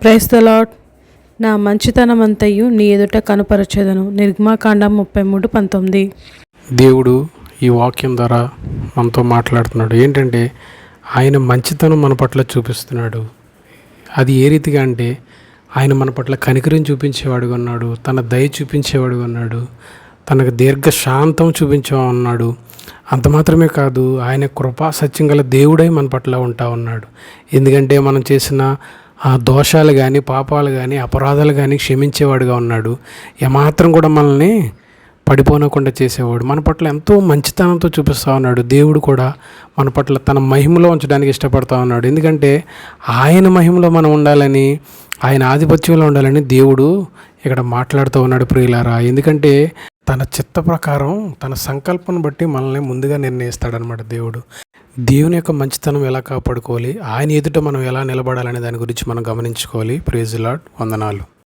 Praise the lord. నా మంచితనమంతయు నీ ఎదుట కనుపరచెదను. నిర్గమాకాండం 33:19. దేవుడు ఈ వాక్యం ద్వారా మనతో మాట్లాడుతున్నాడు. ఏంటంటే ఆయన మంచితనం మన పట్ల చూపిస్తున్నాడు. అది ఏ రీతిగా అంటే ఆయన మన పట్ల కనికరం చూపించేవాడుగా ఉన్నాడు, తన దయ చూపించేవాడుగా ఉన్నాడు, తనకు దీర్ఘశాంతం చూపించే ఉన్నాడు. అంత మాత్రమే కాదు, ఆయన కృపా సత్యం గల దేవుడై మన పట్ల ఉంటా ఉన్నాడు. ఎందుకంటే మనం చేసిన దోషాలు కానీ, పాపాలు కానీ, అపరాధాలు కానీ క్షమించేవాడుగా ఉన్నాడు. ఏమాత్రం కూడా మనల్ని పడిపోనకుండా చేసేవాడు. మన పట్ల ఎంతో మంచితనంతో చూపిస్తూ ఉన్నాడు. దేవుడు కూడా మన పట్ల తన మహిమలో ఉంచడానికి ఇష్టపడతా ఉన్నాడు. ఎందుకంటే ఆయన మహిమలో మనం ఉండాలని, ఆయన ఆధిపత్యంలో ఉండాలని దేవుడు ఇక్కడ మాట్లాడుతూ ఉన్నాడు ప్రియులారా. ఎందుకంటే తన చిత్త ప్రకారం, తన సంకల్పం బట్టి మనల్ని ముందుగా నిర్ణయిస్తాడనమాట దేవుడు. దేవుని యొక్క మంచితనం ఎలా కాపాడుకోవాలి, ఆయన ఎదుట మనం ఎలా నిలబడాలనే దాని గురించి మనం గమనించుకోవాలి. Praise the Lord. వందనాలు.